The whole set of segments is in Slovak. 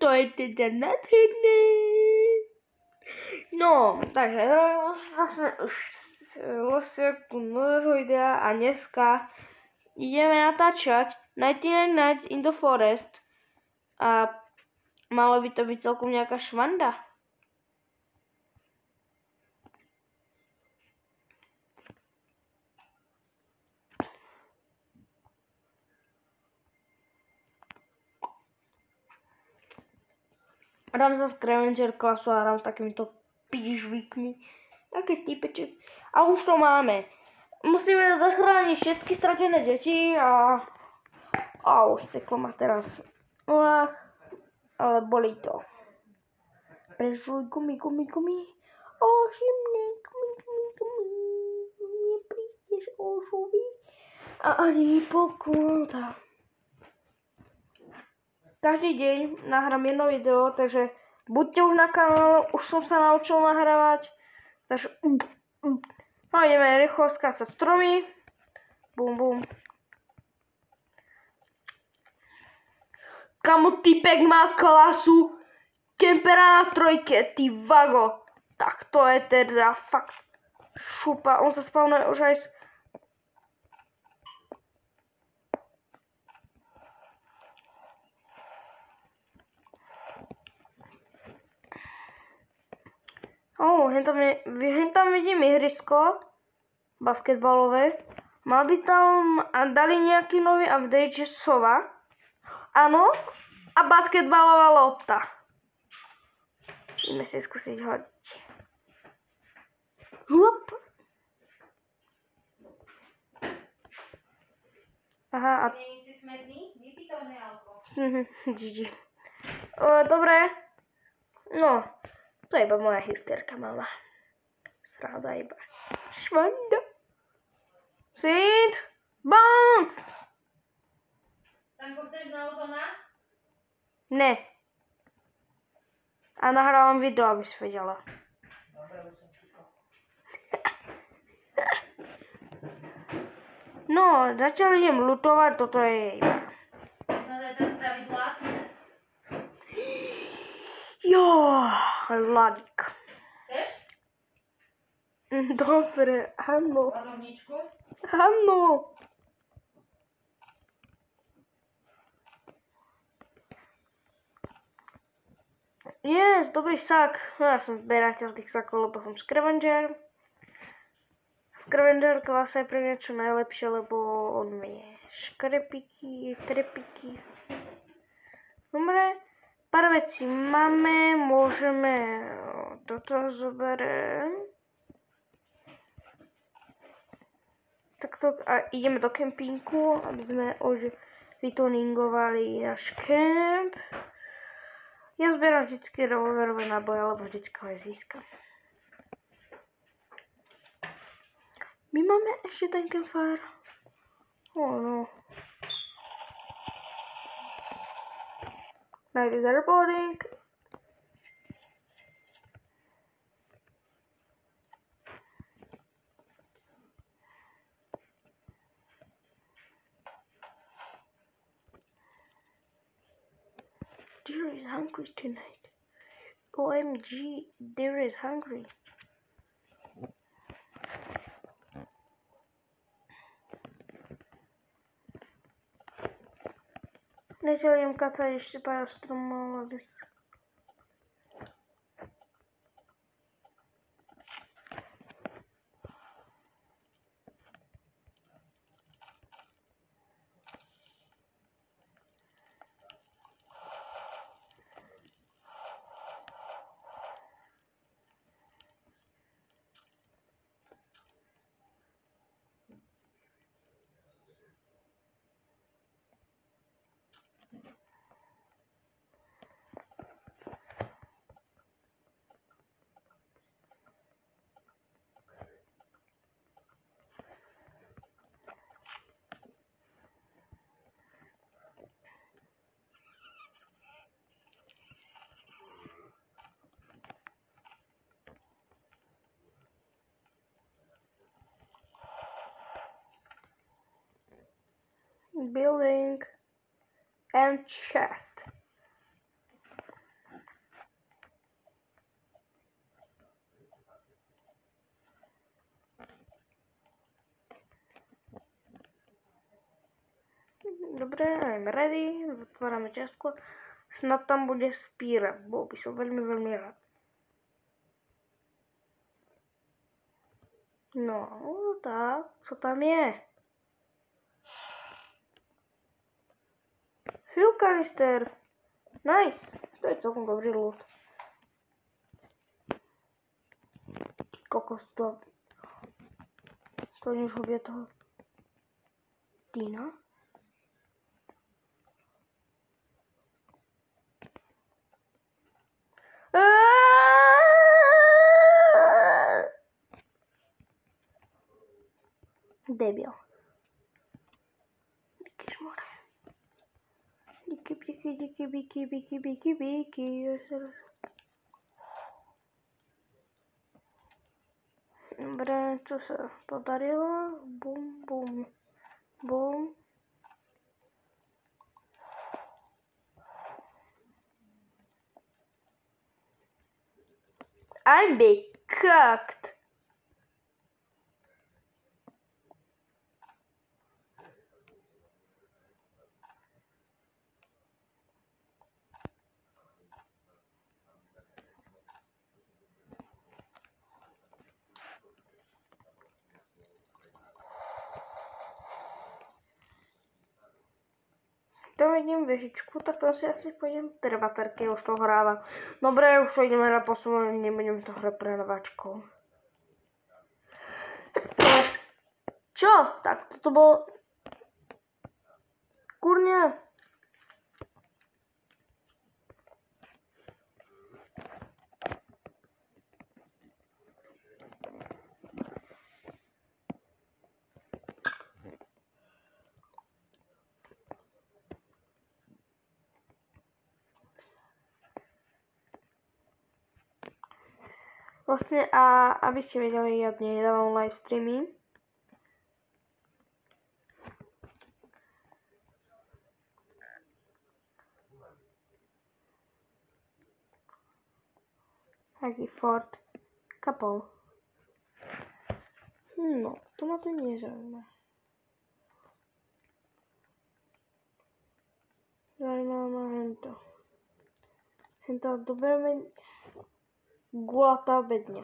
to je teda nádherné. No, takže zase už losiaku nového videa a dneska ideme natáčať 99 Nights in the Forest a malo by to byť celkom nejaká švanda. Hrám sa Scavenger klasu a hrám s takýmito pížvíkmi. Také typeček. A už to máme. Musíme zachrániť všetky stratené deti a... Au, seklo ma teraz. Ale bolí to. Prežuj gumi. Ožimne, gumi. Neprídeš ožuby. A ani pokúta. Každý deň nahrám jedno video, takže buďte už na kanále, už som sa naučil nahrávať. Takže no ideme rýchlo skácať stromy. Bum. Kamo, typek má klasu kempera na trojke, ty vago. Tak to je teda fakt šupa, on sa spavnuje už aj s... Hentam vidím ihrisko basketbalové. Mal by tam dali nejaký nový update, že sova. Áno. A basketbalová lopta. Ideme si skúsiť hodiť. Hup. Aha, a... Nie si smedný? Vypýtovné alko. GG. Dobre. No. To je iba moja hysterka, mama. Sráda iba. Švanda. Sit. Bounce. Tanko, chceš na ozona? Ne. A nahrávam video, aby si vedela. Dobre, už som ticho. No, zatiaľ idem lutovať, toto je iba. No, teraz spraviť látne. Jo, Vladík. Chceš? Dobre, áno. Ladovničku? Áno. Yes, dobrý sak. No, ja som zberateľ tých sakov, lebo som Scavenger. Scavenger klasa je pre mňa čo najlepšie, lebo on vie škrepiky, trepiky. Dobre. Pár vecí máme, môžeme toto zoberiem. Takto a ideme do kempínku, aby sme už vytuningovali náš kemp. Ja zberám vždycky revolverové náboje, lebo vždycky ho aj získam. My máme ešte ten campfire. No. Night is reporting. Deer is hungry tonight. OMG, Deer is hungry. Neželím kacať ešte pár stromov, aby sa... building and chest. Dobre, I'm ready. Zatvárame čiastku. Snad tam bude spíra. Bol by som veľmi, veľmi rád. No, tak, co tam je? Fuel canister. Nice. To je celkom dobrý loot. Ty kokos, to nič hobie toho. Tina? Debil. Ježišmore. Díky. Dobre, čo sa podarilo? Bum, bum, bum. I'm being cooked. Tam vidím vežičku, tak tam si asi pôjdem, teda baterky, už to hrávam. Dobre, už to ideme na posúvanie, nebudem to hrať pre nováčkov. Čo? Tak toto bolo... Kurňa. Vlastne, a aby ste vedeli, ja nedávam live streamy. Taký Ford Kapol. No, to ma to nezaujíma. Zaujíma ma hento. Hento doberme gulatá bedňa.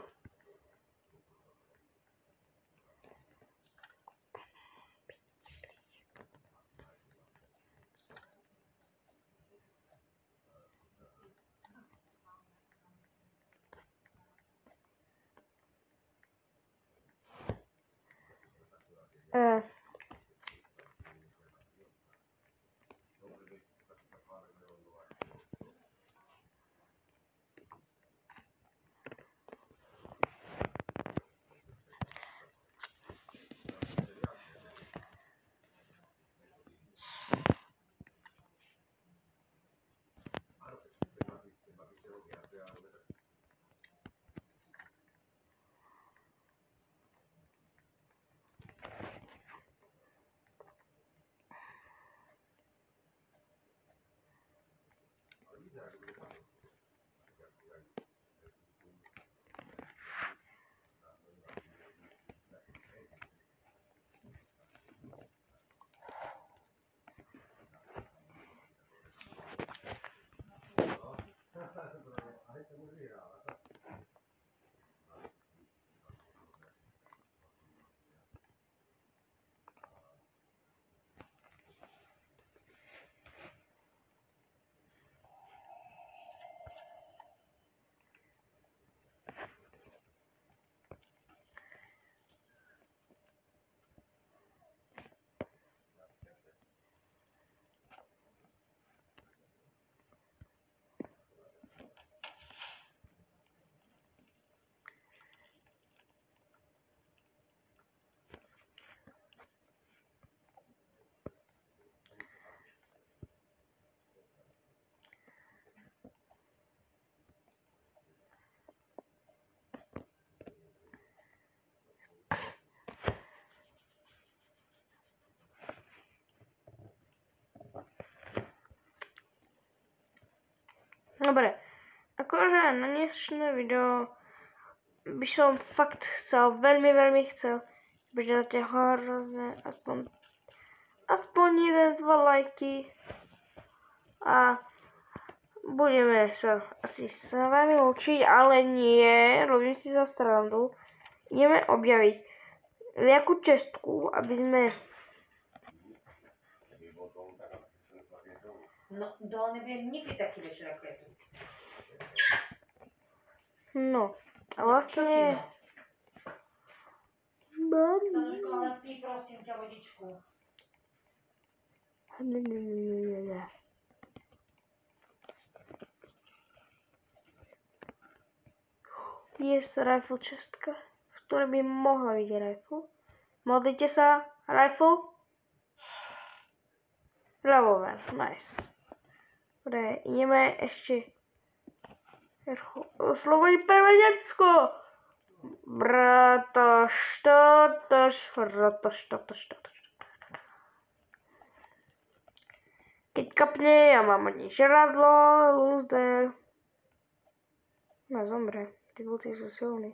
Dobre, akože na dnešné video by som fakt chcel, veľmi chcel, že dáte hrozne aspoň aspoň 1-2 lajky a budeme sa asi s vami učiť, ale nie, robím si za srandu. Ideme objaviť nejakú čestku, aby sme... No, to nebude nikdy taký večer, ako je tu. No, a vlastne... Stanuško, ale pí, prosím ťa, vodičku. Je rifle čestka, v ktorej by mohla byť rifle. Modlite sa, rifle. Revolver, nice. Dobre, ideme ešte... Slobodný prvé detsko! Keď kapne, ja mám ani žradlo, loser. No, zomre. Tí boty sú silní.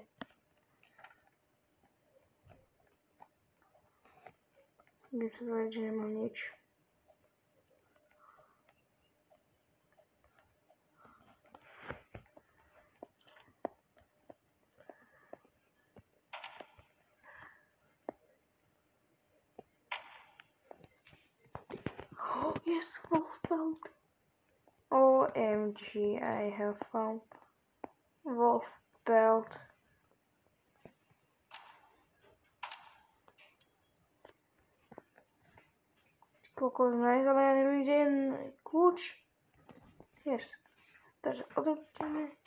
Budem sa zvať, že nemám nič. Oh, yes, wolf belt. OMG, I have found wolf belt. Koľko znajď, ale ja neviem, kde je kľúč. Yes. Takže odrúbtime.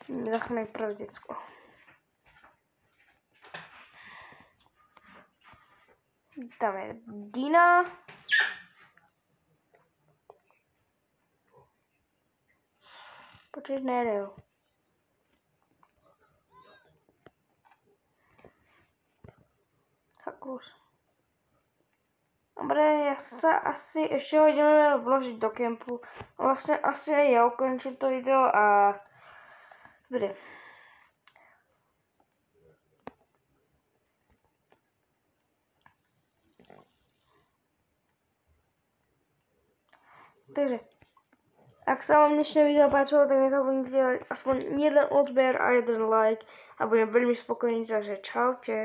Zachránime prvé decko. Dáme Dina. Počuješ, nerejú. Hakus. Dobre, ja sa asi ešte ho ideme vložiť do kempu. Vlastne asi aj ja ukončím to video a... Dobre. Takže, ak sa vám dnešné video páčilo, tak nezabudnite dať aspoň jeden odber a jeden like a budem veľmi spokojný, takže čaute.